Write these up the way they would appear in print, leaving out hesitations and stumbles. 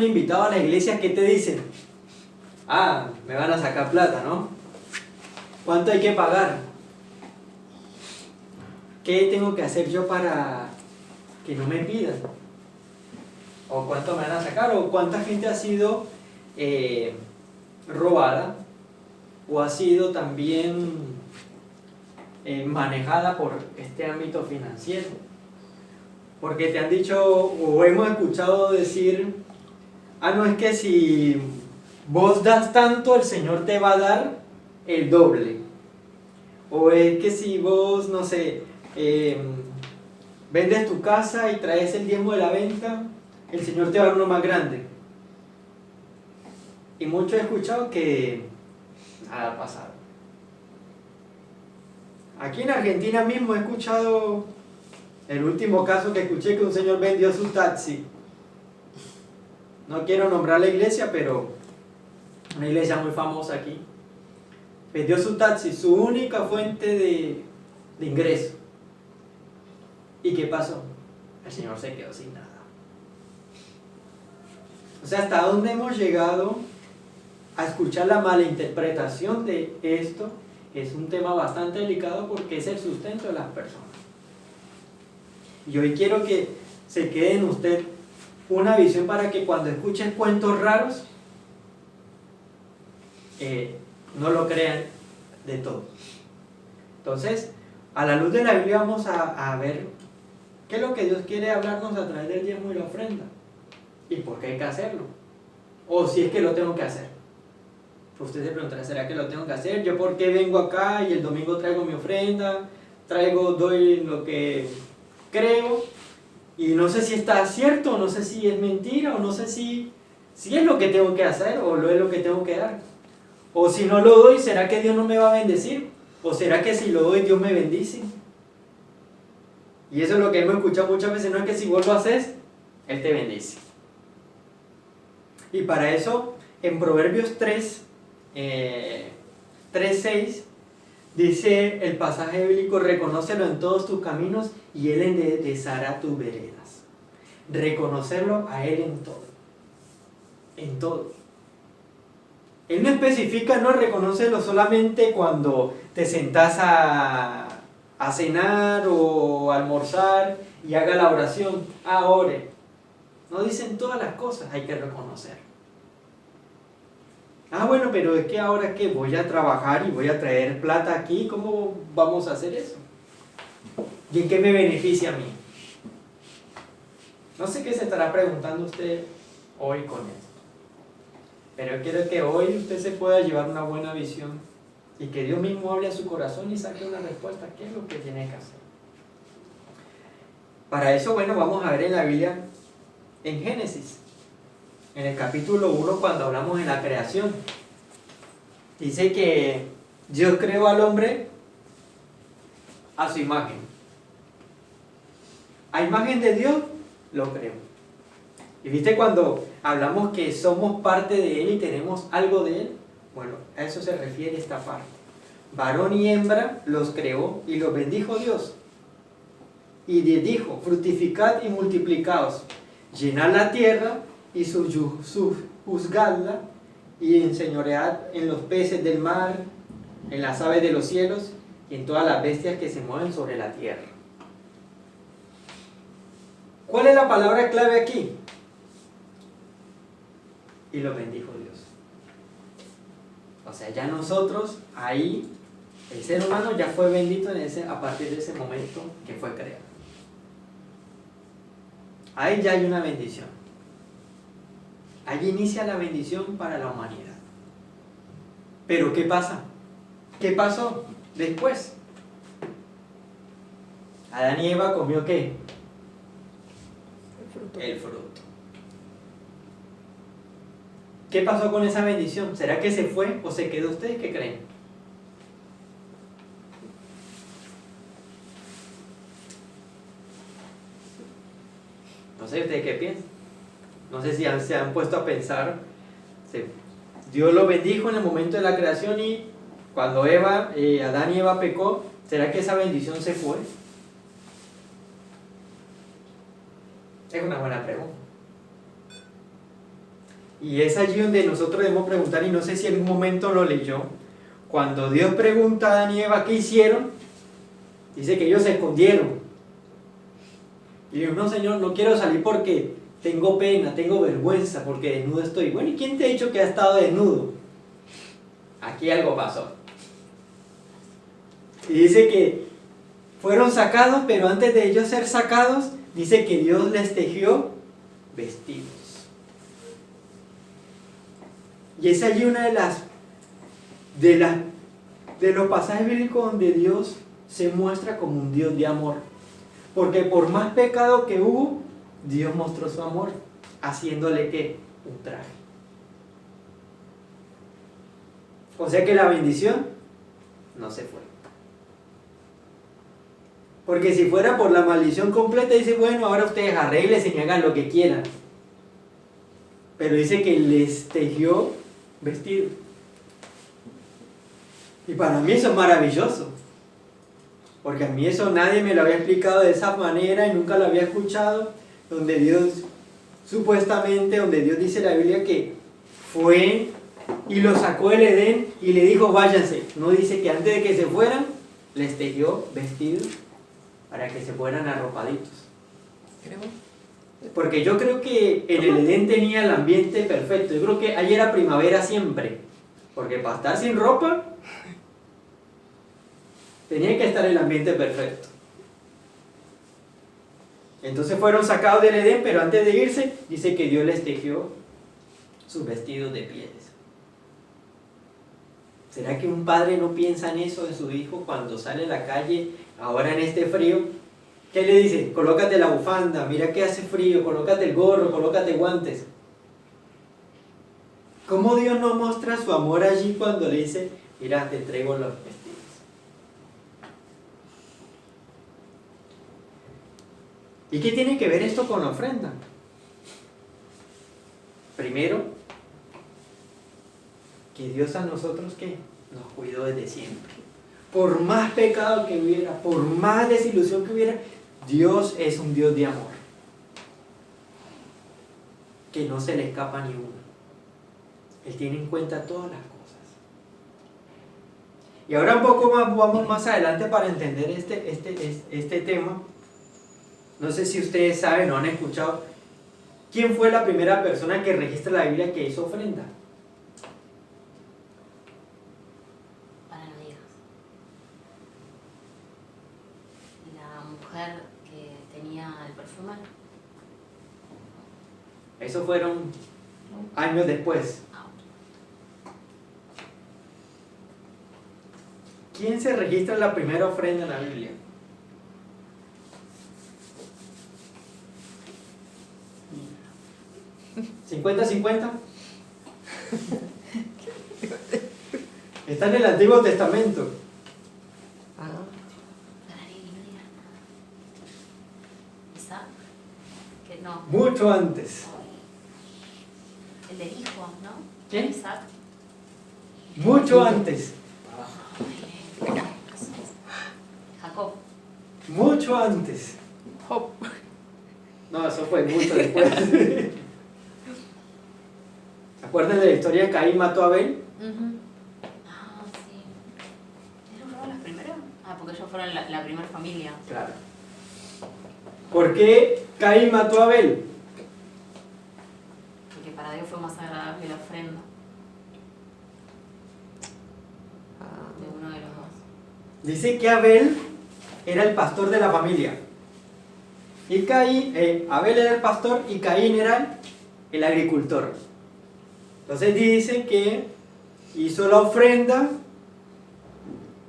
son invitados a la iglesia, ¿qué te dicen? Ah, me van a sacar plata, ¿no? ¿Cuánto hay que pagar? ¿Qué tengo que hacer yo para que no me pidan? ¿O cuánto me van a sacar? ¿O cuánta gente ha sido robada? ¿O ha sido también manejada por este ámbito financiero? Porque te han dicho o hemos escuchado decir, ah, no, es que si vos das tanto, el Señor te va a dar el doble. O es que si vos, no sé, vendes tu casa y traes el diezmo de la venta, el Señor te va a dar uno más grande. Y mucho he escuchado que nada ha pasado. Aquí en Argentina mismo he escuchado el último caso que escuché, que un señor vendió su taxi. No quiero nombrar la iglesia, pero una iglesia muy famosa aquí. Vendió su taxi, su única fuente de ingreso. ¿Y qué pasó? El señor se quedó sin nada. O sea, ¿hasta dónde hemos llegado a escuchar la malinterpretación de esto? Es un tema bastante delicado porque es el sustento de las personas. Y hoy quiero que se quede en usted una visión para que cuando escuchen cuentos raros, no lo crean de todo. Entonces, a la luz de la Biblia vamos a ver qué es lo que Dios quiere hablarnos a través del diezmo y la ofrenda. Y por qué hay que hacerlo. O si es que lo tengo que hacer. Usted se preguntará, ¿será que lo tengo que hacer? ¿Yo por qué vengo acá y el domingo traigo mi ofrenda? Doy lo que creo y no sé si está cierto, no sé si es mentira, o no sé si es lo que tengo que hacer o es lo que tengo que dar. O si no lo doy, ¿será que Dios no me va a bendecir? ¿O será que si lo doy, Dios me bendice? Y eso es lo que hemos escuchado muchas veces, no es que si vos lo haces, Él te bendice. Y para eso, en Proverbios 3:6, dice el pasaje bíblico, reconócelo en todos tus caminos y Él enderezará tus veredas. Reconocerlo a Él en todo. En todo. Él no especifica, no reconócelo solamente cuando te sentás a cenar o a almorzar y haga la oración. Ore. No dicen todas las cosas, hay que reconocer. Bueno, pero es que ahora que voy a trabajar y voy a traer plata aquí, ¿cómo vamos a hacer eso? ¿Y en qué me beneficia a mí? No sé qué se estará preguntando usted hoy con esto. Pero yo quiero que hoy usted se pueda llevar una buena visión y que Dios mismo hable a su corazón y saque una respuesta. ¿Qué es lo que tiene que hacer? Para eso, bueno, vamos a ver en la Biblia, en Génesis, en el capítulo 1, cuando hablamos de la creación. Dice que Dios creó al hombre a su imagen. A imagen de Dios lo creó. Y viste cuando hablamos que somos parte de Él y tenemos algo de Él, bueno, a eso se refiere esta parte. Varón y hembra los creó y los bendijo Dios. Y les dijo, fructificad y multiplicaos, llenad la tierra y sojuzgadla y enseñoread en los peces del mar, en las aves de los cielos y en todas las bestias que se mueven sobre la tierra. ¿Cuál es la palabra clave aquí? Y lo bendijo Dios. O sea, ya nosotros, ahí, el ser humano ya fue bendito a partir de ese momento que fue creado. Ahí ya hay una bendición. Ahí inicia la bendición para la humanidad. Pero ¿qué pasa? ¿Qué pasó después? Adán y Eva comió ¿qué? El fruto. ¿Qué pasó con esa bendición? ¿Será que se fue o se quedó? ¿Ustedes qué creen? No sé, ¿ustedes qué piensan? No sé si se han puesto a pensar. Dios lo bendijo en el momento de la creación y cuando Adán y Eva pecó, ¿será que esa bendición se fue? Es una buena pregunta. Y es allí donde nosotros debemos preguntar, y no sé si en algún momento lo leyó, cuando Dios pregunta a Adán y Eva qué hicieron, dice que ellos se escondieron. Y dijo, no Señor, no quiero salir porque tengo pena, tengo vergüenza, porque desnudo estoy. Bueno, ¿y quién te ha dicho que ha estado desnudo? Aquí algo pasó. Y dice que fueron sacados, pero antes de ellos ser sacados, dice que Dios les tejió vestidos. Y es allí una de los pasajes bíblicos donde Dios se muestra como un Dios de amor. Porque por más pecado que hubo, Dios mostró su amor, haciéndole ¿qué? Un traje. O sea que la bendición no se fue. Porque si fuera por la maldición completa, dice, bueno, ahora ustedes arreglense y hagan lo que quieran. Pero dice que les tejió vestido. Y para mí eso es maravilloso. Porque a mí eso nadie me lo había explicado de esa manera y nunca lo había escuchado. Donde Dios, supuestamente, donde Dios dice en la Biblia que fue y lo sacó del Edén y le dijo, váyanse. No dice que antes de que se fueran, les tejió vestidos para que se fueran arropaditos. Porque yo creo que en el Edén tenía el ambiente perfecto. Yo creo que ahí era primavera siempre. Porque para estar sin ropa, tenía que estar el ambiente perfecto. Entonces fueron sacados del Edén, pero antes de irse, dice que Dios les tejió sus vestidos de pieles. ¿Será que un padre no piensa en eso de su hijo cuando sale a la calle, ahora en este frío? ¿Qué le dice? Colócate la bufanda, mira que hace frío, colócate el gorro, colócate guantes. ¿Cómo Dios no muestra su amor allí cuando le dice, mira, te traigo los vestidos? ¿Y qué tiene que ver esto con la ofrenda? Primero, que Dios a nosotros, ¿qué? Nos cuidó desde siempre. Por más pecado que hubiera, por más desilusión que hubiera, Dios es un Dios de amor. Que no se le escapa ni una. Él tiene en cuenta todas las cosas. Y ahora un poco más, vamos más adelante para entender este tema. No sé si ustedes saben o han escuchado, ¿quién fue la primera persona que registra la Biblia que hizo ofrenda? Para no digas. La mujer que tenía el perfume. Eso fueron años después. ¿Quién se registra la primera ofrenda en la Biblia? ¿50-50? Está en el Antiguo Testamento. Isaac. Que no. Mucho antes. El del hijo, ¿no? ¿Quién? Isaac. Mucho antes. Jacob. Mucho antes. Job. No, eso fue mucho después. ¿Se acuerdan de la historia de Caín mató a Abel? Ah, sí. ¿Ellos fueron las primeras? Ah, porque ellos fueron la primera familia. Claro. ¿Por qué Caín mató a Abel? Porque para Dios fue más agradable la ofrenda de uno de los dos. Dice que Abel era el pastor de la familia. Y Abel era el pastor y Caín era el agricultor. Entonces dice que hizo la ofrenda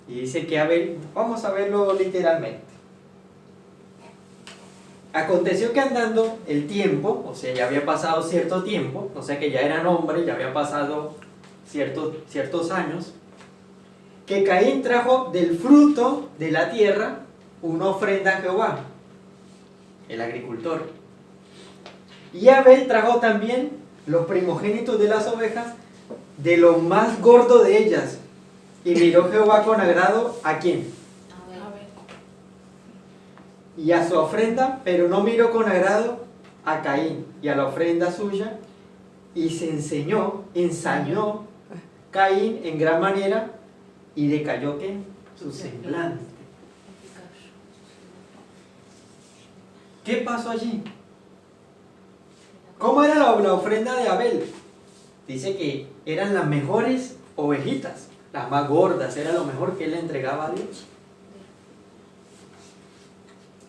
y dice que Abel, vamos a verlo literalmente. Aconteció que andando el tiempo, o sea, ya había pasado cierto tiempo, o sea que ya eran hombres, ya había pasado ciertos años, que Caín trajo del fruto de la tierra una ofrenda a Jehová, el agricultor. Y Abel trajo también los primogénitos de las ovejas, de lo más gordo de ellas. Y miró Jehová con agrado ¿a quién? Y a su ofrenda, pero no miró con agrado a Caín y a la ofrenda suya, y se ensañó Caín en gran manera y decayó ¿qué? Su semblante. ¿Qué pasó allí? ¿Cómo era la ofrenda de Abel? Dice que eran las mejores ovejitas, las más gordas, era lo mejor que él le entregaba a Dios.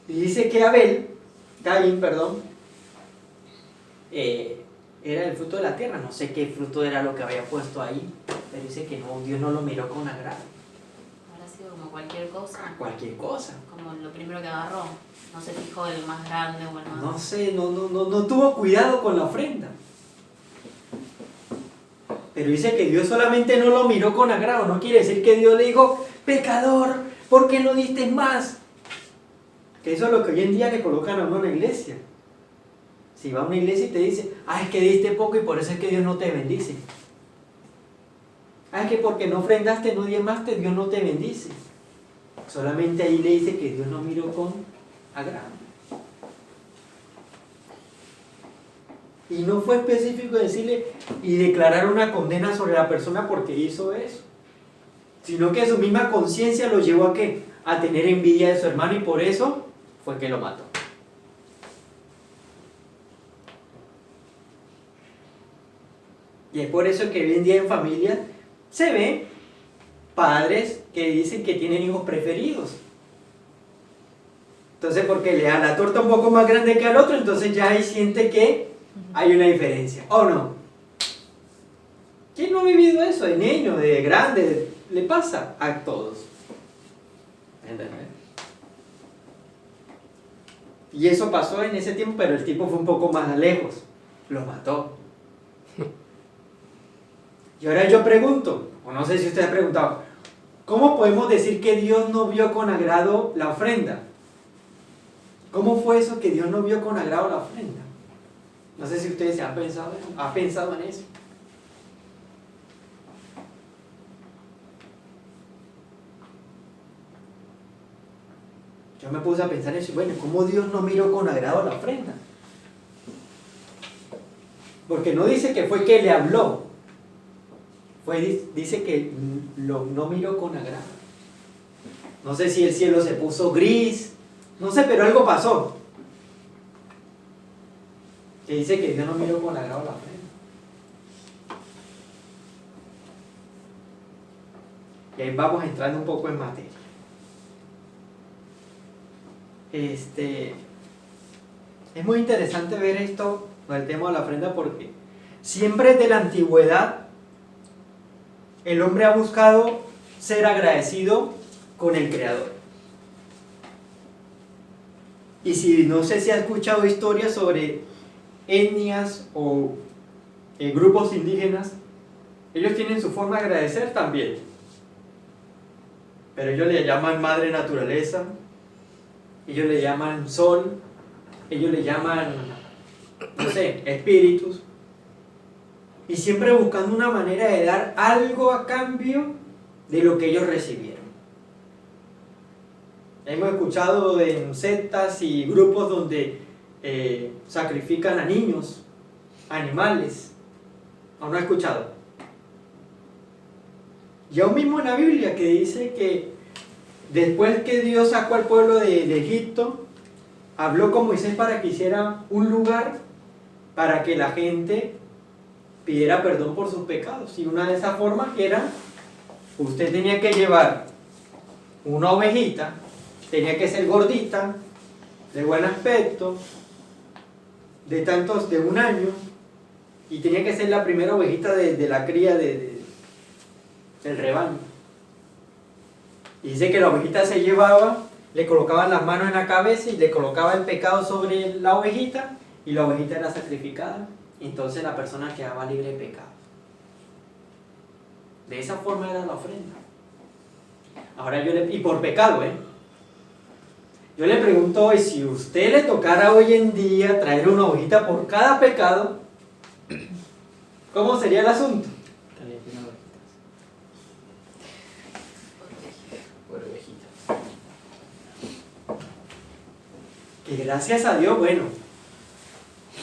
Y dice que Caín, era el fruto de la tierra, no sé qué fruto era lo que había puesto ahí, pero dice que no, Dios no lo miró con agrado. Habrá sido como cualquier cosa. Cualquier cosa. Como lo primero que agarró. No se fijó el más grande o el más... No sé, no tuvo cuidado con la ofrenda. Pero dice que Dios solamente no lo miró con agrado, no quiere decir que Dios le dijo, pecador, ¿por qué no diste más? Que eso es lo que hoy en día le colocan a uno en la iglesia. Si va a una iglesia y te dice, es que diste poco y por eso es que Dios no te bendice. Es que porque no ofrendaste, no diezmaste, Dios no te bendice. Solamente ahí le dice que Dios no miró con agrado. Y no fue específico decirle y declarar una condena sobre la persona porque hizo eso, sino que su misma conciencia lo llevó a ¿qué? A tener envidia de su hermano y por eso fue que lo mató. Y es por eso que hoy en día en familia se ve padres que dicen que tienen hijos preferidos. Entonces porque le da la torta un poco más grande que al otro, entonces ya ahí siente que hay una diferencia. ¿O no? ¿Quién no ha vivido eso? De niño, de grande, le pasa a todos. ¿Entendés? Y eso pasó en ese tiempo, pero el tipo fue un poco más lejos. Lo mató. Y ahora yo pregunto, o no sé si usted ha preguntado, ¿cómo podemos decir que Dios no vio con agrado la ofrenda? ¿Cómo fue eso que Dios no vio con agrado la ofrenda? No sé si ustedes se han pensado en eso. Yo me puse a pensar en eso, bueno, ¿cómo Dios no miró con agrado la ofrenda? Porque no dice que fue que le habló, dice que no miró con agrado. No sé si el cielo se puso gris, no sé, pero algo pasó. Que dice que Dios no miró con agrado la ofrenda. Y ahí vamos entrando un poco en materia. Es muy interesante ver esto, el tema de la ofrenda, porque siempre desde la antigüedad el hombre ha buscado ser agradecido con el Creador. Y si no sé si ha escuchado historias sobre etnias o grupos indígenas, ellos tienen su forma de agradecer también. Pero ellos le llaman madre naturaleza, ellos le llaman sol, ellos le llaman, no sé, espíritus. Y siempre buscando una manera de dar algo a cambio de lo que ellos recibieron. Hemos escuchado en sectas y grupos donde sacrifican a niños, animales. ¿O no ha escuchado? Y aún mismo en la Biblia que dice que después que Dios sacó al pueblo de Egipto, habló con Moisés para que hiciera un lugar para que la gente pidiera perdón por sus pecados. Y una de esas formas era, usted tenía que llevar una ovejita, tenía que ser gordita, de buen aspecto, de un año, y tenía que ser la primera ovejita de la cría del rebaño. Y dice que la ovejita se llevaba, le colocaban las manos en la cabeza y le colocaba el pecado sobre la ovejita, y la ovejita era sacrificada, y entonces la persona quedaba libre de pecado. De esa forma era la ofrenda. Ahora y por pecado, yo le pregunto hoy, si usted le tocara hoy en día traer una ovejita por cada pecado, ¿cómo sería el asunto? Por ovejitas. Que gracias a Dios, bueno,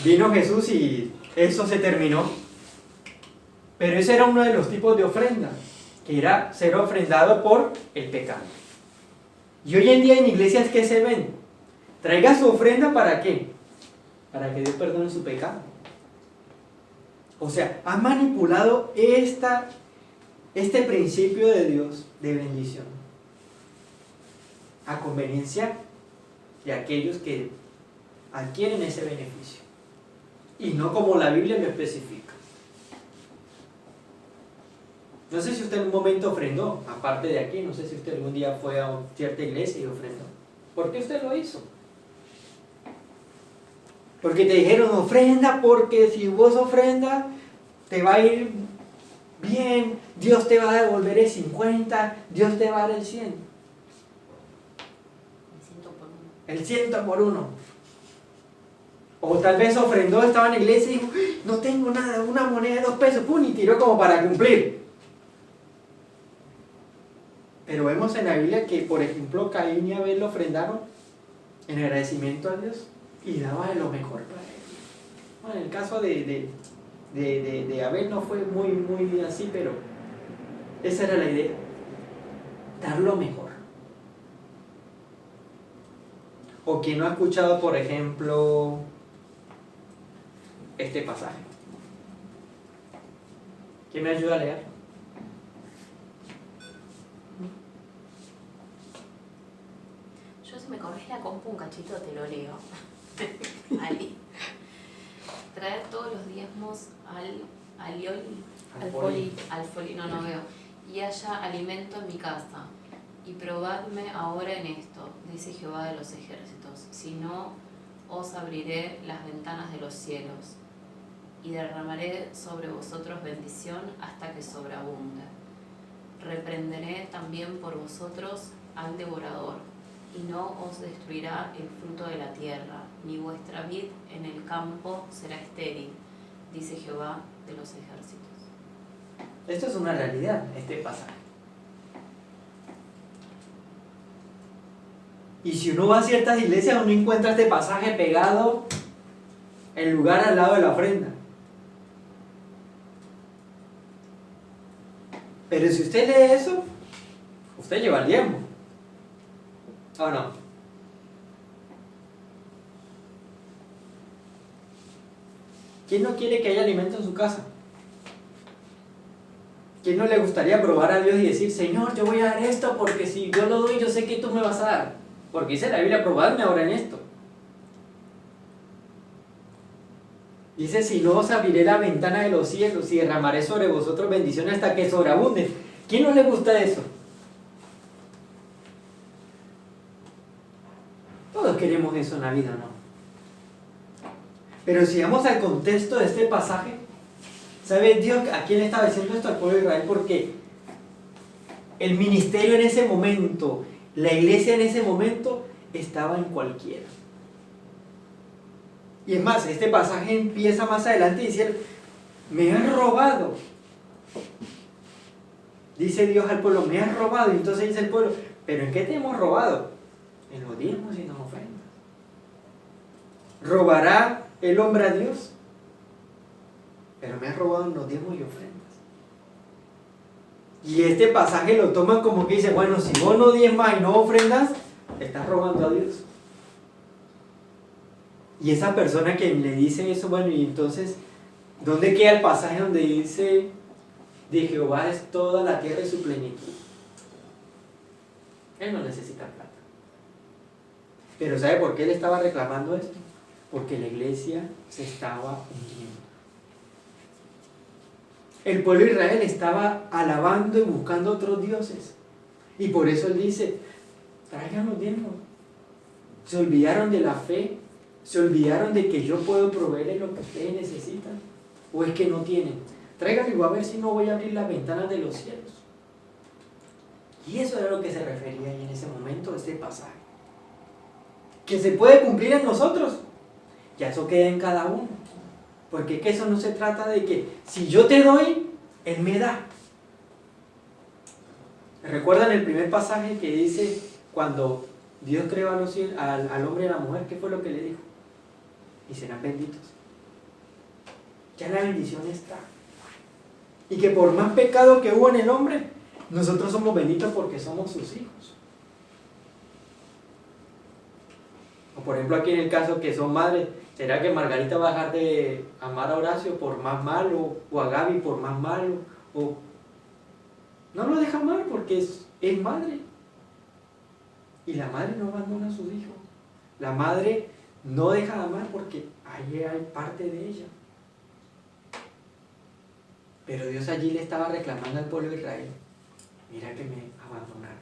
vino Jesús y eso se terminó. Pero ese era uno de los tipos de ofrenda, que era ser ofrendado por el pecado. Y hoy en día en iglesias, ¿qué se ven? Traiga su ofrenda, ¿para qué? Para que Dios perdone su pecado. O sea, ha manipulado este principio de Dios de bendición a conveniencia de aquellos que adquieren ese beneficio, y no como la Biblia lo especifica. No sé si usted en un momento ofrendó, aparte de aquí, no sé si usted algún día fue a cierta iglesia y ofrendó. ¿Por qué usted lo hizo? Porque te dijeron ofrenda, porque si vos ofrendas te va a ir bien, Dios te va a devolver el 50, Dios te va a dar el 100. El 100 por uno. O tal vez ofrendó, estaba en la iglesia y dijo, no tengo nada, una moneda de 2 pesos, ¡pum! Y tiró como para cumplir. Pero vemos en la Biblia que, por ejemplo, Caín y Abel lo ofrendaron en agradecimiento a Dios y daba de lo mejor para él. Bueno, en el caso de Abel no fue muy así, pero esa era la idea, dar lo mejor. O quien no ha escuchado, por ejemplo, este pasaje. ¿Quién me ayuda a leer? Yo, si me corres la compu un cachito, te lo leo. Ali. Traer todos los diezmos al foli, no veo, y haya alimento en mi casa, y probadme ahora en esto, dice Jehová de los ejércitos, si no, os abriré las ventanas de los cielos, y derramaré sobre vosotros bendición hasta que sobreabunde. Reprenderé también por vosotros al devorador, y no os destruirá el fruto de la tierra, ni vuestra vid en el campo será estéril, dice Jehová de los ejércitos. Esto es una realidad, este pasaje. Y si uno va a ciertas iglesias, uno encuentra este pasaje pegado en lugar al lado de la ofrenda. Pero si usted lee eso, usted lleva el diezmo. ¿O no? ¿Quién no quiere que haya alimento en su casa? ¿Quién no le gustaría probar a Dios y decir, Señor, yo voy a dar esto porque si yo lo doy, yo sé que tú me vas a dar? Porque dice la Biblia, probadme ahora en esto. Dice, si no, os abriré la ventana de los cielos y derramaré sobre vosotros bendiciones hasta que sobreabunden. ¿Quién no le gusta eso? Todos queremos eso en la vida, ¿no? Pero si vamos al contexto de este pasaje, ¿sabe Dios a quién le estaba diciendo esto? Al pueblo de Israel, porque el ministerio en ese momento, la iglesia en ese momento, estaba en cualquiera. Y es más, este pasaje empieza más adelante diciendo, me han robado. Dice Dios al pueblo, me han robado. Y entonces dice el pueblo, ¿pero en qué te hemos robado? En los diezmos y en las ofrendas. ¿Robará el hombre a Dios? Pero me han robado en los diezmos y ofrendas. Y este pasaje lo toman como que dice, bueno, si vos no diezmas y no ofrendas, estás robando a Dios. Y esa persona que le dice eso, bueno, y entonces, ¿dónde queda el pasaje donde dice, de Jehová es toda la tierra y su plenitud? Él no necesita plata. Pero ¿sabe por qué él estaba reclamando esto? Porque la iglesia se estaba hundiendo. El pueblo de Israel estaba alabando y buscando otros dioses. Y por eso él dice, traigan los diezmos. Se olvidaron de la fe, se olvidaron de que yo puedo proveerles lo que ustedes necesitan. ¿O es que no tienen? Tráiganlo y voy a ver si no voy a abrir las ventanas de los cielos. Y eso era lo que se refería ahí en ese momento, este pasaje. Que se puede cumplir en nosotros. Ya eso queda en cada uno. Porque es que eso no se trata de que si yo te doy, Él me da. ¿Recuerdan el primer pasaje que dice cuando Dios creó al hombre y a la mujer? ¿Qué fue lo que le dijo? Y serán benditos. Ya la bendición está. Y que por más pecado que hubo en el hombre, nosotros somos benditos porque somos sus hijos. O por ejemplo aquí en el caso que son madres, ¿será que Margarita va a dejar de amar a Horacio por más malo? O a Gaby por más malo. O no lo deja amar porque es madre. Y la madre no abandona a sus hijos. La madre no deja de amar porque ahí hay parte de ella. Pero Dios allí le estaba reclamando al pueblo de Israel: mira que me abandonaron.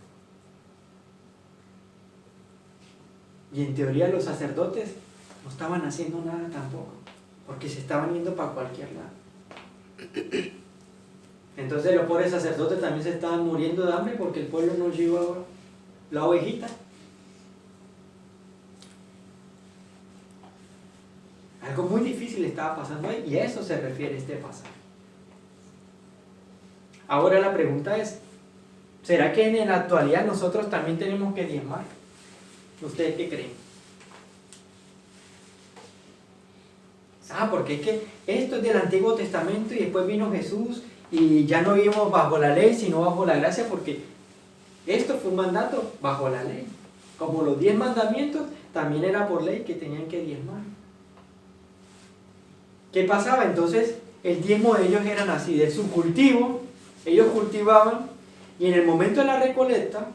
Y en teoría los sacerdotes no estaban haciendo nada tampoco, porque se estaban yendo para cualquier lado. Entonces los pobres sacerdotes también se estaban muriendo de hambre porque el pueblo no llevaba la ovejita. Algo muy difícil estaba pasando ahí, y a eso se refiere este pasaje. Ahora la pregunta es, ¿será que en la actualidad nosotros también tenemos que diezmar? ¿Ustedes qué creen? Porque es que esto es del Antiguo Testamento y después vino Jesús y ya no vivimos bajo la ley sino bajo la gracia, porque esto fue un mandato bajo la ley. Como los 10 mandamientos, también era por ley que tenían que diezmar. ¿Qué pasaba? Entonces el diezmo de ellos eran así, de su cultivo, ellos cultivaban y en el momento de la recolecta,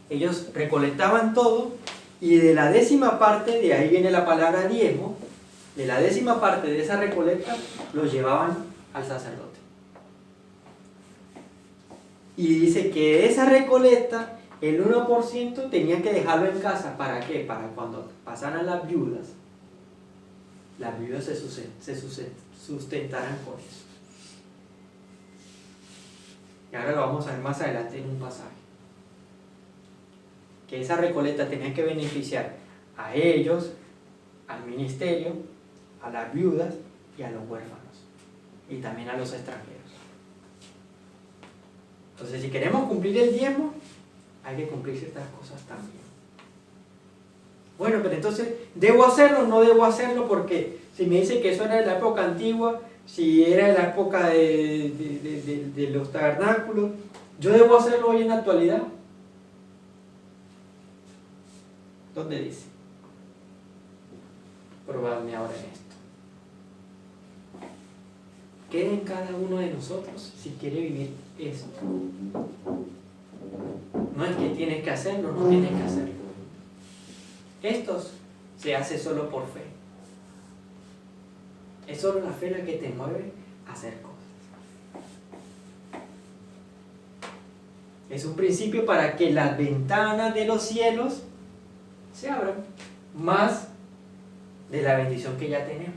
ellos recolectaban todo y de la 10ª parte, de ahí viene la palabra diezmo, de la 10ª parte de esa recolecta lo llevaban al sacerdote. Y dice que de esa recolecta, el 1% tenían que dejarlo en casa. ¿Para qué? Para cuando pasaran las viudas se sustentaran con eso. Y ahora lo vamos a ver más adelante en un pasaje. Que esa recolecta tenía que beneficiar a ellos, al ministerio, a las viudas y a los huérfanos. Y también a los extranjeros. Entonces, si queremos cumplir el diezmo, hay que cumplir ciertas cosas también. Bueno, pero entonces, ¿debo hacerlo o no debo hacerlo? Porque si me dice que eso era de la época antigua, si era de la época de los tabernáculos, ¿yo debo hacerlo hoy en la actualidad? ¿Dónde dice? Probadme ahora en esto. Queda en cada uno de nosotros si quiere vivir esto. No es que tienes que hacerlo, no tienes que hacerlo. Esto se hace solo por fe. Es solo la fe la que te mueve a hacer cosas. Es un principio para que las ventanas de los cielos se abran más de la bendición que ya tenemos.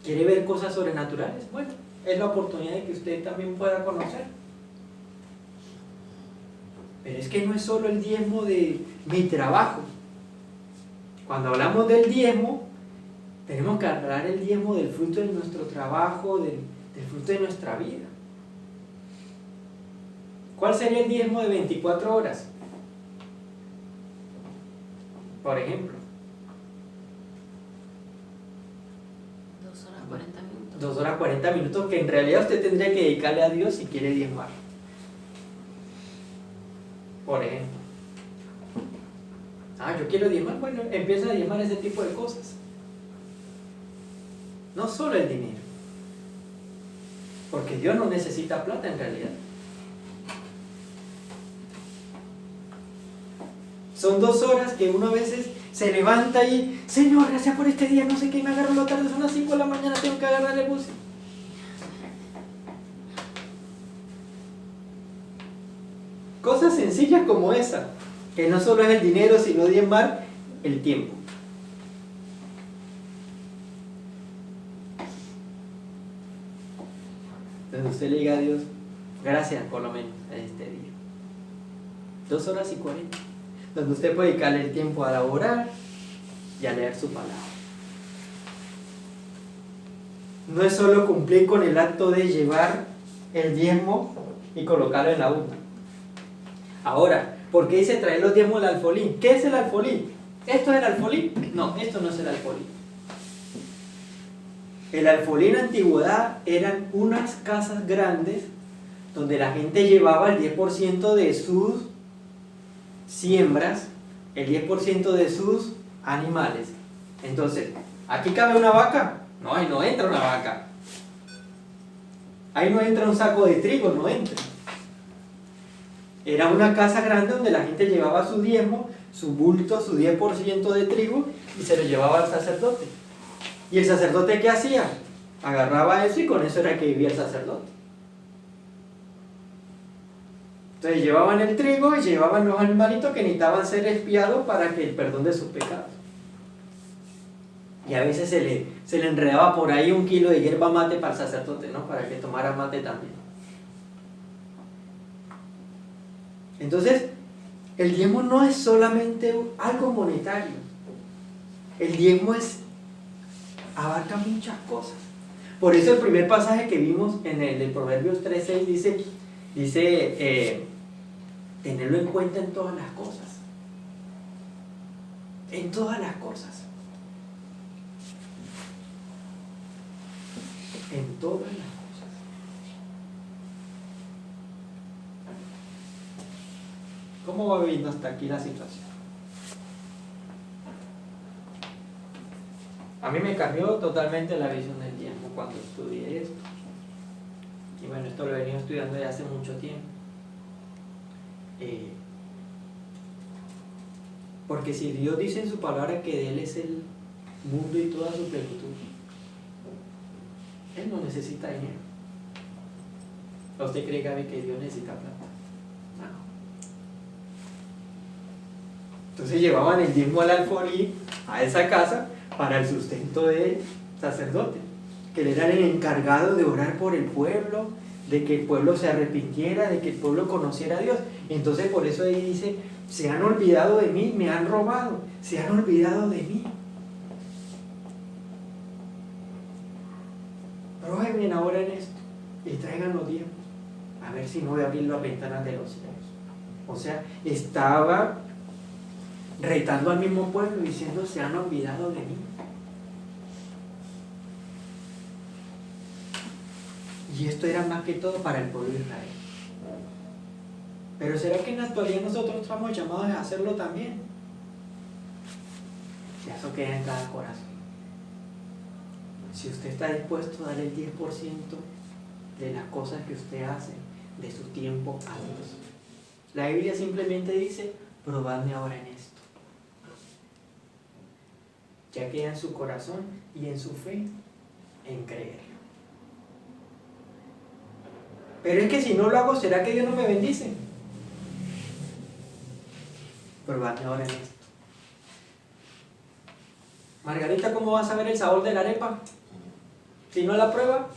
¿Quiere ver cosas sobrenaturales? Bueno, es la oportunidad de que usted también pueda conocer. Pero es que no es solo el diezmo de mi trabajo. Cuando hablamos del diezmo, tenemos que hablar el diezmo del fruto de nuestro trabajo, del fruto de nuestra vida. ¿Cuál sería el diezmo de 24 horas? Por ejemplo. 2 horas 40 minutos. 2 horas 40 minutos que en realidad usted tendría que dedicarle a Dios si quiere diezmar. Por ejemplo. Yo quiero diezmar. Bueno, empieza a diezmar ese tipo de cosas. No solo el dinero. Porque Dios no necesita plata en realidad. Son 2 horas que uno a veces se levanta y, Señor, gracias por este día, no sé qué, me agarro la tarde, son las 5 de la mañana, tengo que agarrar el bus. Cosas sencillas como esa, que no solo es el dinero, sino diezmar el tiempo. Entonces usted le diga a Dios, gracias por lo menos a este día. 2 horas y 40. Donde usted puede dedicarle el tiempo a orar y a leer su palabra. No es solo cumplir con el acto de llevar el diezmo y colocarlo en la urna. Ahora, ¿por qué dice traer los diezmos al alfolí? ¿Qué es el alfolí? ¿Esto es el alfolí? No, esto no es el alfolí. El alfolí en la antigüedad eran unas casas grandes donde la gente llevaba el 10% de sus siembras, el 10% de sus animales. Entonces, ¿aquí cabe una vaca? No, ahí no entra una vaca. Ahí no entra un saco de trigo, no entra. Era una casa grande donde la gente llevaba su diezmo, su bulto, su 10% de trigo y se lo llevaba al sacerdote. ¿Y el sacerdote qué hacía? Agarraba eso y con eso era que vivía el sacerdote. Entonces llevaban el trigo y llevaban los animalitos que necesitaban ser expiados para que el perdón de sus pecados. Y a veces se le enredaba por ahí 1 kilo de hierba mate para el sacerdote, ¿no? Para que tomara mate también. Entonces, el diezmo no es solamente algo monetario. El diezmo abarca muchas cosas. Por eso el primer pasaje que vimos en el de Proverbios 3:6 dice tenerlo en cuenta en todas las cosas. En todas las cosas. En todas las cosas. ¿Cómo va viendo hasta aquí la situación? A mí me cambió totalmente la visión del tiempo cuando estudié esto. Y bueno, esto lo he venido estudiando desde hace mucho tiempo. Porque si Dios dice en su palabra que de Él es el mundo y toda su plenitud, Él no necesita dinero. ¿O usted cree, Gaby, que Dios necesita plata? No. Entonces llevaban el diezmo al alfolí, a esa casa, para el sustento del sacerdote, que él era el encargado de orar por el pueblo, de que el pueblo se arrepintiera, de que el pueblo conociera a Dios. Y entonces por eso ahí dice, se han olvidado de mí, me han robado, se han olvidado de mí. Prueben ahora en esto y traigan los diezmos, a ver si no voy a abrir las ventanas de los cielos. O sea, estaba retando al mismo pueblo diciendo, se han olvidado de mí. Y esto era más que todo para el pueblo de Israel. Pero ¿será que en la actualidad nosotros estamos llamados a hacerlo también? Y eso queda en cada corazón. Si usted está dispuesto a dar el 10% de las cosas que usted hace, de su tiempo a Dios. La Biblia simplemente dice, probadme ahora en esto. Ya queda en su corazón y en su fe en creer. Pero es que si no lo hago, ¿será que Dios no me bendice? Probadme ahora en esto. Margarita, ¿cómo vas a ver el sabor de la arepa? Si no la prueba,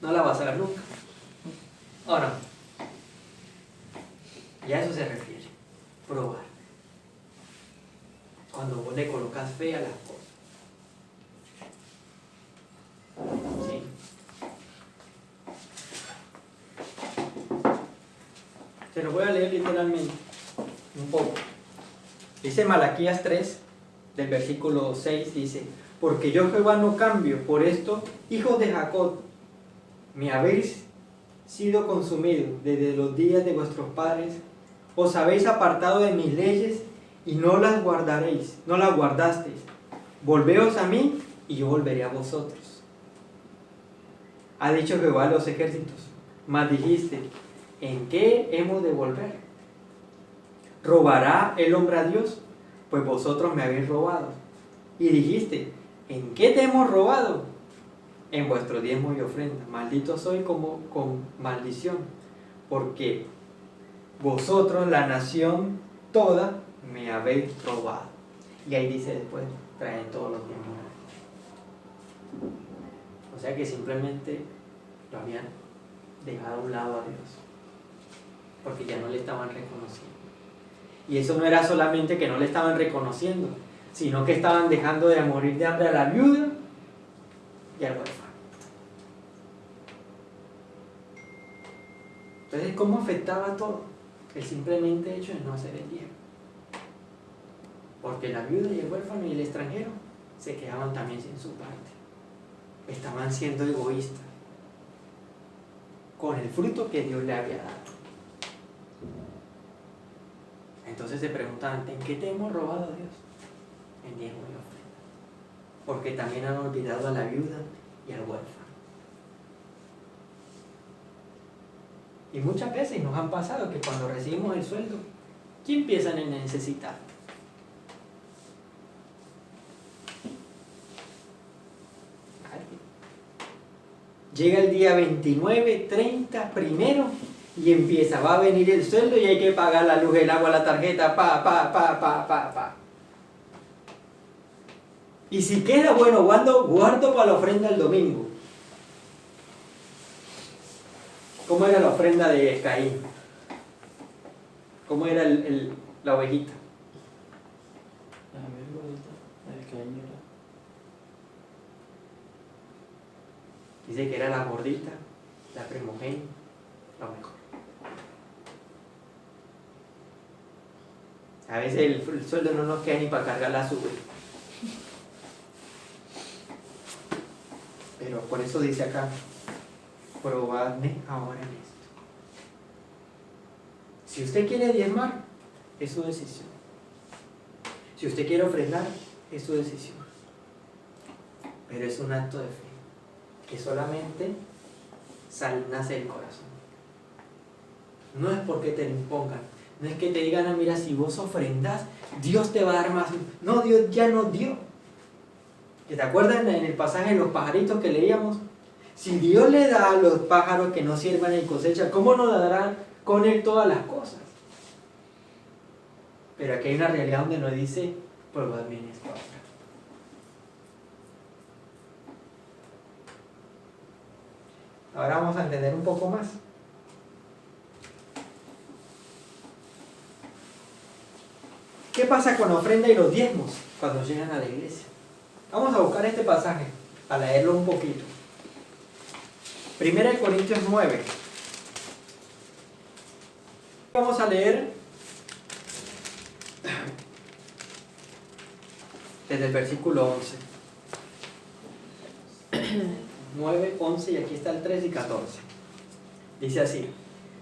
no la vas a ver nunca. ¿O no? Y a eso se refiere, probar. Cuando vos le colocas fe a las cosas. ¿Sí? Se lo voy a leer literalmente, un poco. Dice Malaquías 3, del versículo 6, dice, porque yo Jehová no cambio, por esto, hijos de Jacob, me habéis sido consumidos desde los días de vuestros padres, os habéis apartado de mis leyes y no las guardaréis, no las guardasteis. Volveos a mí y yo volveré a vosotros. Ha dicho Jehová a los ejércitos, mas dijiste, ¿en qué hemos de volver? ¿Robará el hombre a Dios? Pues vosotros me habéis robado. Y dijiste, ¿en qué te hemos robado? En vuestro diezmo y ofrenda. Maldito soy como con maldición, porque vosotros, la nación toda, me habéis robado. Y ahí dice después, traen todos los diezmos. O sea que simplemente lo habían dejado a un lado a Dios, porque ya no le estaban reconociendo. Y eso no era solamente que no le estaban reconociendo, sino que estaban dejando de morir de hambre a la viuda y al huérfano. Entonces, ¿cómo afectaba todo? El simplemente hecho de no hacer el diezmo. Porque la viuda y el huérfano y el extranjero se quedaban también sin su parte. estaban siendo egoístas con el fruto que Dios le había dado. Entonces se preguntaban, ¿en qué te hemos robado a Dios? En diezmo y ofrenda. Porque también han olvidado a la viuda y al huérfano. Y muchas veces nos han pasado que cuando recibimos el sueldo, ¿quién empiezan a necesitar? Llega el día 29, 30, primero, y empieza, va a venir el sueldo y hay que pagar la luz, el agua, la tarjeta, pa. Y si queda, bueno, guardo para la ofrenda el domingo. ¿Cómo era la ofrenda de Caín? ¿Cómo era la ovejita? Dice que era la gordita, la primogénita, lo mejor. A veces el sueldo no nos queda ni para cargar la sube. Pero por eso dice acá, probadme ahora en esto. Si usted quiere diezmar, es su decisión. Si usted quiere ofrendar, es su decisión. Pero es un acto de fe, que solamente nace del corazón. No es porque te lo impongan, no es que te digan, mira, si vos ofrendas, Dios te va a dar más. No, Dios ya nos dio. ¿Te acuerdas en el pasaje de los pajaritos que leíamos? Si Dios le da a los pájaros que no sirvan en cosecha, ¿cómo nos dará con Él todas las cosas? Pero aquí hay una realidad donde nos dice, probadme en esto ahora. Ahora vamos a entender un poco más. ¿Qué pasa con la ofrenda y los diezmos cuando llegan a la iglesia? Vamos a buscar este pasaje, a leerlo un poquito. 1 Corintios 9. Vamos a leer desde el versículo 11. 9, 11 y aquí está el 13 y 14. Dice así: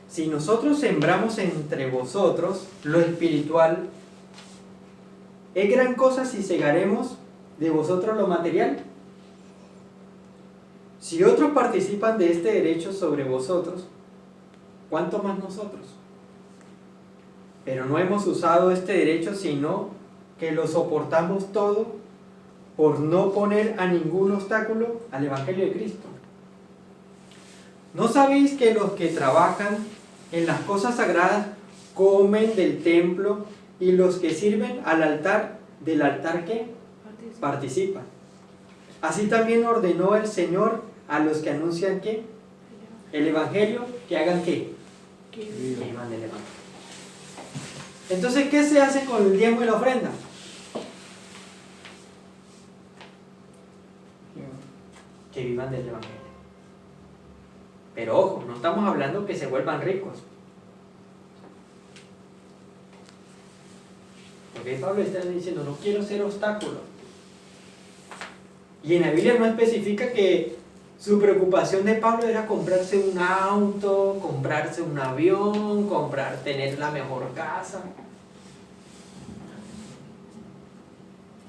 si nosotros sembramos entre vosotros lo espiritual, ¿es gran cosa si segaremos de vosotros lo material? Si otros participan de este derecho sobre vosotros, ¿cuánto más nosotros? Pero no hemos usado este derecho, sino que lo soportamos todo por no poner a ningún obstáculo al Evangelio de Cristo. ¿No sabéis que los que trabajan en las cosas sagradas comen del templo y los que sirven al altar, del altar ¿qué? Participan? Así también ordenó el Señor a los que anuncian ¿qué? El Evangelio, que hagan ¿qué? Que vivan del Evangelio. Entonces, ¿qué se hace con el diezmo y la ofrenda? Que vivan del Evangelio. Pero ojo, no estamos hablando que se vuelvan ricos. Porque Pablo está diciendo, no quiero ser obstáculo. Y en la Biblia no especifica que su preocupación de Pablo era comprarse un auto, comprarse un avión, tener la mejor casa.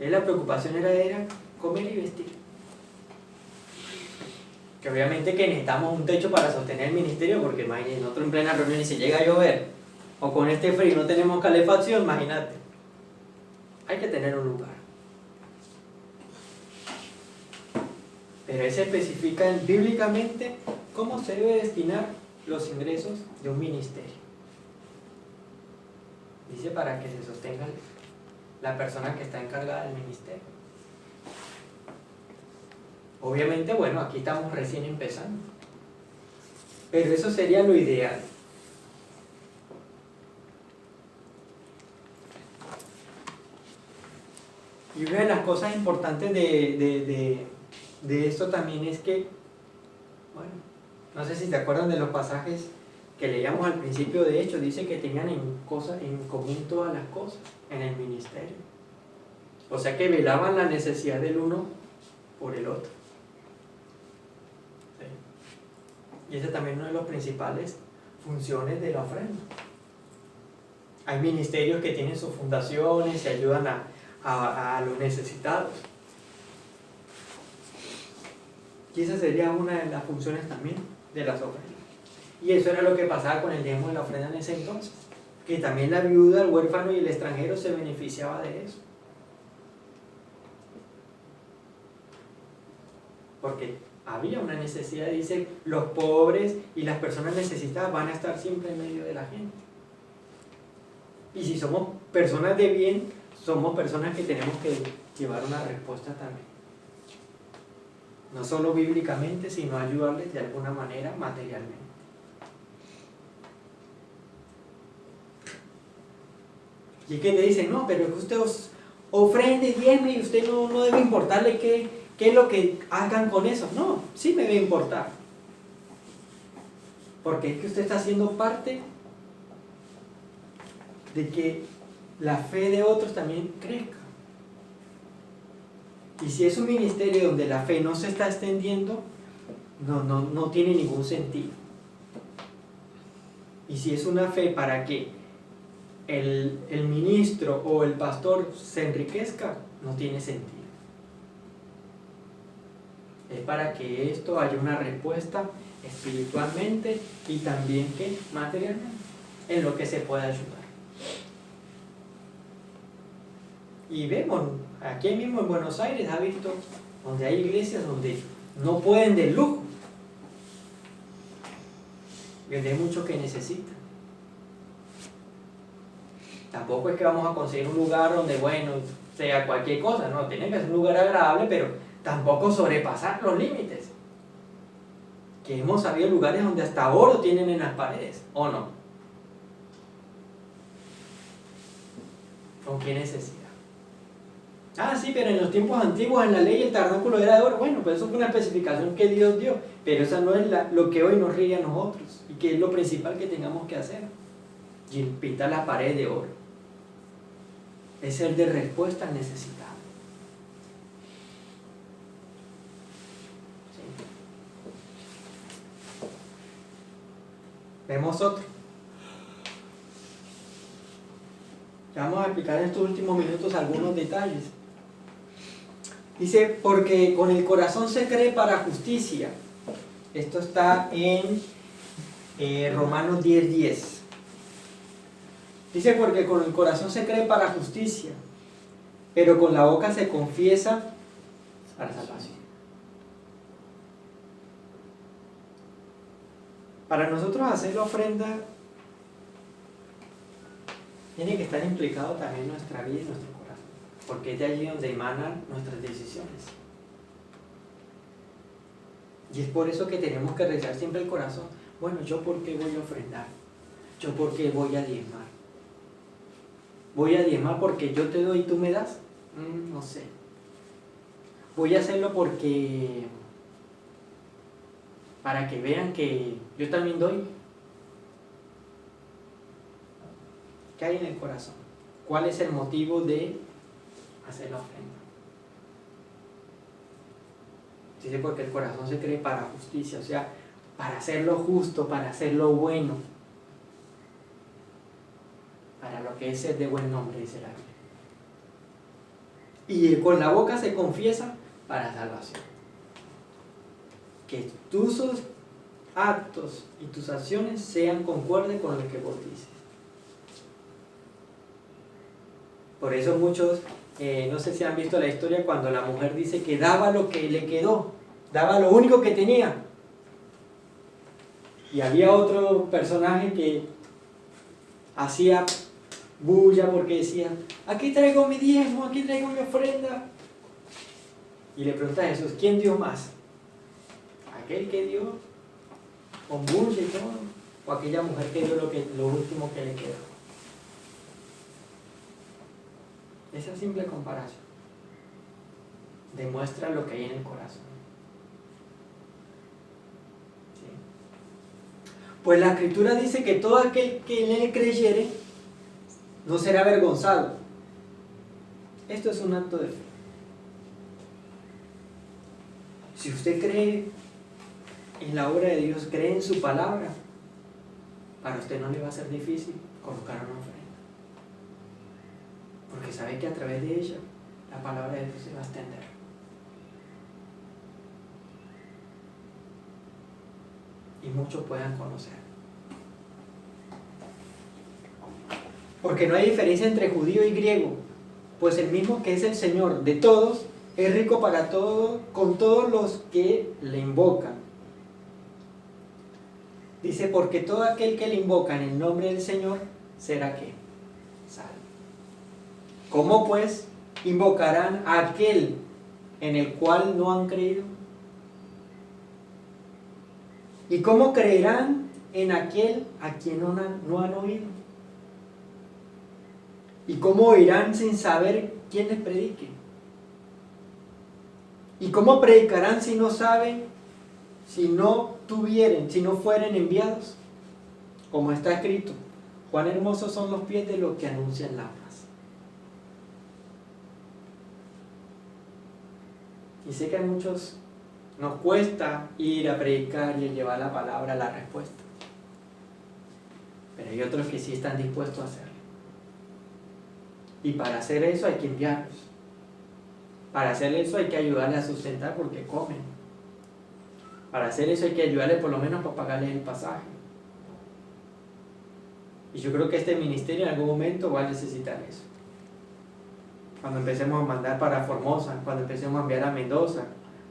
La preocupación era comer y vestir. Que obviamente que necesitamos un techo para sostener el ministerio, porque imagínate, nosotros en plena reunión y si llega a llover, o con este frío no tenemos calefacción, imagínate. Hay que tener un lugar. Pero ahí se especifica bíblicamente cómo se debe destinar los ingresos de un ministerio. Dice para que se sostenga la persona que está encargada del ministerio. Obviamente, bueno, aquí estamos recién empezando. Pero eso sería lo ideal. Y una de las cosas importantes de esto también es que, bueno, no sé si te acuerdan de los pasajes que leíamos al principio de Hechos, dice que tenían en común todas las cosas en el ministerio. O sea que velaban la necesidad del uno por el otro. Y ese también es uno de los principales funciones de la ofrenda. Hay ministerios que tienen sus fundaciones y ayudan a los necesitados. Y esa sería una de las funciones también de las ofrendas. Y eso era lo que pasaba con el diezmo de la ofrenda en ese entonces. Que también la viuda, el huérfano y el extranjero se beneficiaba de eso. Porque había una necesidad, dice, los pobres y las personas necesitadas van a estar siempre en medio de la gente. Y si somos personas de bien, somos personas que tenemos que llevar una respuesta también. No solo bíblicamente, sino ayudarles de alguna manera materialmente. Y es que te dicen, no, pero es que usted ofrende, diezme y usted no debe importarle qué es lo que hagan con eso. No, sí me debe importar. Porque es que usted está siendo parte de que la fe de otros también crezca. Y si es un ministerio donde la fe no se está extendiendo, no tiene ningún sentido. Y si es una fe para que el ministro o el pastor se enriquezca, no tiene sentido. Es para que esto haya una respuesta espiritualmente y también que materialmente, en lo que se pueda ayudar. Y vemos, aquí mismo en Buenos Aires, ha visto donde hay iglesias donde no pueden de lujo, donde hay muchos que necesitan. Tampoco es que vamos a conseguir un lugar donde, bueno, sea cualquier cosa, no, tiene que ser un lugar agradable, pero tampoco sobrepasar los límites. Que hemos sabido lugares donde hasta oro tienen en las paredes, ¿o no? ¿Con qué necesidad? Ah, sí, pero en los tiempos antiguos en la ley el tabernáculo era de oro. Bueno, pues eso fue una especificación que Dios dio, pero esa no es lo que hoy nos rige a nosotros y que es lo principal que tengamos que hacer. Y pintar la pared de oro. Es el de respuesta al necesitado. ¿Sí? Vemos otro. Vamos a explicar en estos últimos minutos algunos detalles. Dice, porque con el corazón se cree para justicia. Esto está en Romanos 10:10. Dice, porque con el corazón se cree para justicia, pero con la boca se confiesa para salvación. Para nosotros hacer la ofrenda, tiene que estar implicado también nuestra vida y nuestro corazón, porque es de allí donde emanan nuestras decisiones. Y es por eso que tenemos que revisar siempre el corazón. Bueno, ¿yo por qué voy a ofrendar? ¿Yo por qué voy a diezmar? ¿Voy a diezmar porque yo te doy y tú me das? No sé. Voy a hacerlo porque para que vean que yo también doy. ¿Qué hay en el corazón? ¿Cuál es el motivo de hacer la ofrenda? Dice, porque el corazón se cree para justicia, o sea, para hacer lo justo, para hacer lo bueno, para lo que es ser de buen nombre, dice la Biblia. Y con la boca se confiesa para salvación. Que tus actos y tus acciones sean concuerdes con lo que vos dices. Por eso muchos, no sé si han visto la historia cuando la mujer dice que daba lo que le quedó, daba lo único que tenía. Y había otro personaje que hacía bulla porque decía, aquí traigo mi diezmo, aquí traigo mi ofrenda. Y le pregunta a Jesús, ¿quién dio más? ¿Aquel que dio con bulla y todo? ¿O aquella mujer que dio lo último que le quedó? Esa simple comparación demuestra lo que hay en el corazón. ¿Sí? Pues la Escritura dice que todo aquel que en él creyere no será avergonzado. Esto es un acto de fe. Si usted cree en la obra de Dios, cree en su palabra, para usted no le va a ser difícil colocar una ofrenda. Porque sabe que a través de ella, la palabra de Dios se va a extender. Y muchos puedan conocer. Porque no hay diferencia entre judío y griego, pues el mismo que es el Señor de todos, es rico para todos, con todos los que le invocan. Dice, porque todo aquel que le invoca en el nombre del Señor, será ¿qué? Salvo. ¿Cómo pues invocarán a aquel en el cual no han creído? ¿Y cómo creerán en aquel a quien no han oído? ¿Y cómo oirán sin saber quién les predique? ¿Y cómo predicarán si no saben, si no fueren enviados? Como está escrito, cuán hermosos son los pies de los que anuncian la paz. Y sé que a muchos nos cuesta ir a predicar y llevar la palabra, la respuesta. Pero hay otros que sí están dispuestos a hacerlo. Y para hacer eso hay que enviarlos. Para hacer eso hay que ayudarles a sustentar porque comen. Para hacer eso hay que ayudarles por lo menos para pagarles el pasaje. Y yo creo que este ministerio en algún momento va a necesitar eso. Cuando empecemos a mandar para Formosa, cuando empecemos a enviar a Mendoza,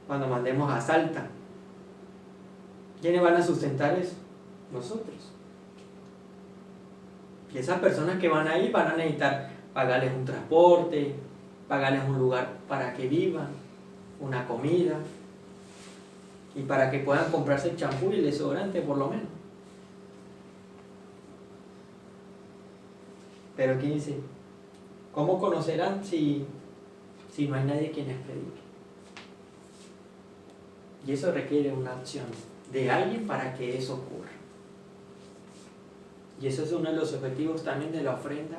cuando mandemos a Salta. ¿Quiénes van a sustentar eso? Nosotros. Y esas personas que van ahí van a necesitar pagarles un transporte, pagarles un lugar para que vivan, una comida, y para que puedan comprarse el champú y el desodorante por lo menos. Pero aquí dice, ¿cómo conocerán si no hay nadie quien les predique? Y eso requiere una acción de alguien para que eso ocurra. Y eso es uno de los objetivos también de la ofrenda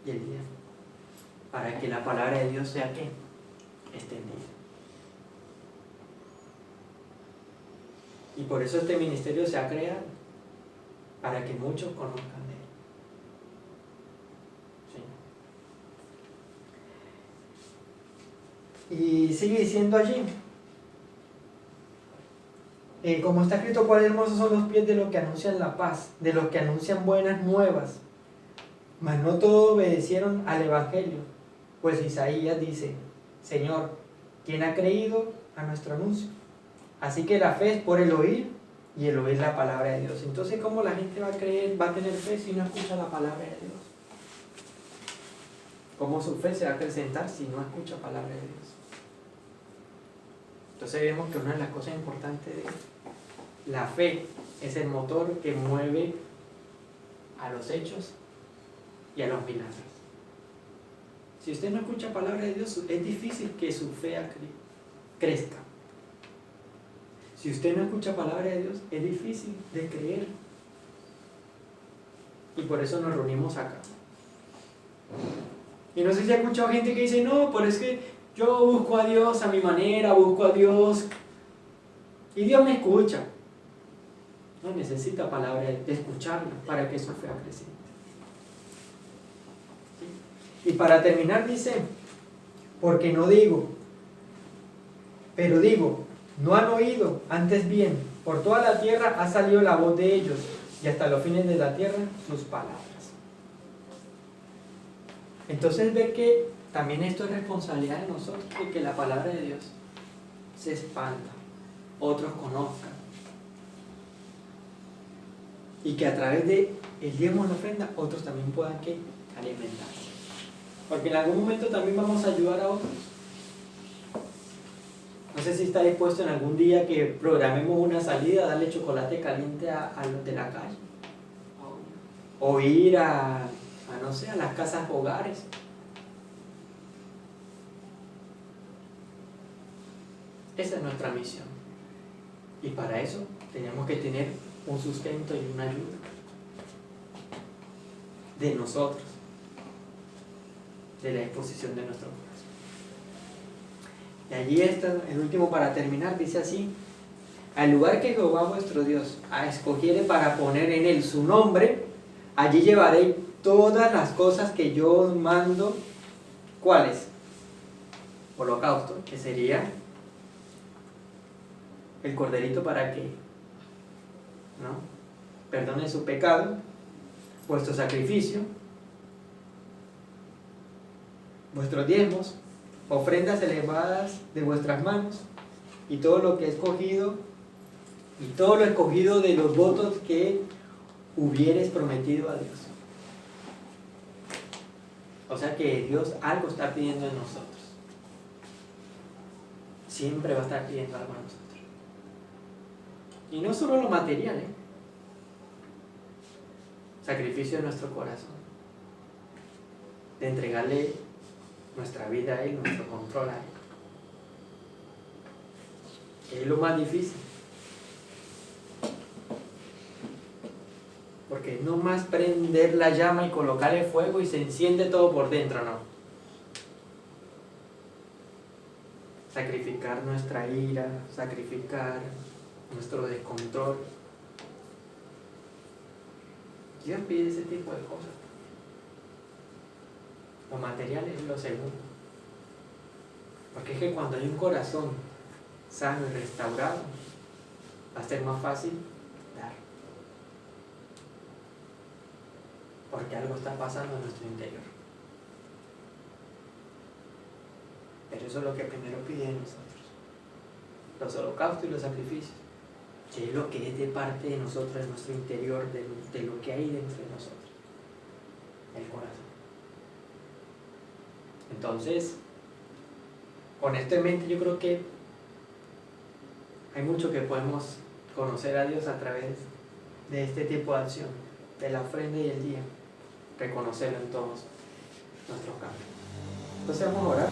y el diezmo, para que la palabra de Dios sea ¿qué? Extendida. Y por eso este ministerio se ha creado, para que muchos conozcan de él. ¿Sí? Y sigue diciendo allí, como está escrito, cuán hermosos son los pies de los que anuncian la paz, de los que anuncian buenas nuevas. Mas no todos obedecieron al Evangelio, pues Isaías dice, Señor, ¿quién ha creído a nuestro anuncio? Así que la fe es por el oír, y el oír la palabra de Dios. Entonces, ¿cómo la gente va a creer, va a tener fe si no escucha la palabra de Dios? ¿Cómo su fe se va a acrecentar si no escucha palabra de Dios? Entonces vemos que una de las cosas importantes de la fe es el motor que mueve a los hechos y a los milagros. Si usted no escucha palabra de Dios, es difícil que su fe crezca. Si usted no escucha palabra de Dios, es difícil de creer. Y por eso nos reunimos acá. Y no sé si ha escuchado gente que dice, no, pero es que yo busco a Dios a mi manera, busco a Dios y Dios me escucha. No necesita palabra de escucharla para que su fe creciente. ¿Sí? Y para terminar dice, porque no digo, pero digo, no han oído, antes bien, por toda la tierra ha salido la voz de ellos, y hasta los fines de la tierra sus palabras. Entonces ve que también esto es responsabilidad de nosotros, de que la palabra de Dios se expanda, otros conozcan, y que a través de el diezmo y la ofrenda otros también puedan ¿qué? Alimentarse, porque en algún momento también vamos a ayudar a otros. No sé si está dispuesto en algún día que programemos una salida, darle chocolate caliente a los de la calle, o ir a no sé, a las casas hogares. Esa es nuestra misión, y para eso tenemos que tener un sustento y una ayuda de nosotros, de la disposición de nuestro corazón. Y allí está el último para terminar, dice así, al lugar que Jehová vuestro Dios escogiere para poner en él su nombre, allí llevaréis todas las cosas que yo os mando. ¿Cuáles? Holocausto, que sería el corderito para que, ¿no?, perdone su pecado, vuestro sacrificio, vuestros diezmos, ofrendas elevadas de vuestras manos, y todo lo que he escogido, y todo lo escogido de los votos que hubieres prometido a Dios. O sea que Dios algo está pidiendo de nosotros. Siempre va a estar pidiendo algo a nosotros. Y no solo lo material, sacrificio de nuestro corazón, de entregarle nuestra vida a Él, nuestro control a Él. Es lo más difícil. Porque no más prender la llama y colocarle fuego y se enciende todo por dentro, no. Sacrificar nuestra ira, sacrificar nuestro descontrol. Dios pide ese tipo de cosas. Lo material es lo segundo. Porque es que cuando hay un corazón sano y restaurado, va a ser más fácil dar. Porque algo está pasando en nuestro interior. Pero eso es lo que primero pide de nosotros. Los holocaustos y los sacrificios. Que es lo que es de parte de nosotros, de nuestro interior, de lo que hay dentro de nosotros. El corazón. Entonces, con esto en mente, yo creo que hay mucho que podemos conocer a Dios a través de este tipo de acción, de la ofrenda y el día, reconocerlo en todos nuestros campos. Entonces vamos a orar.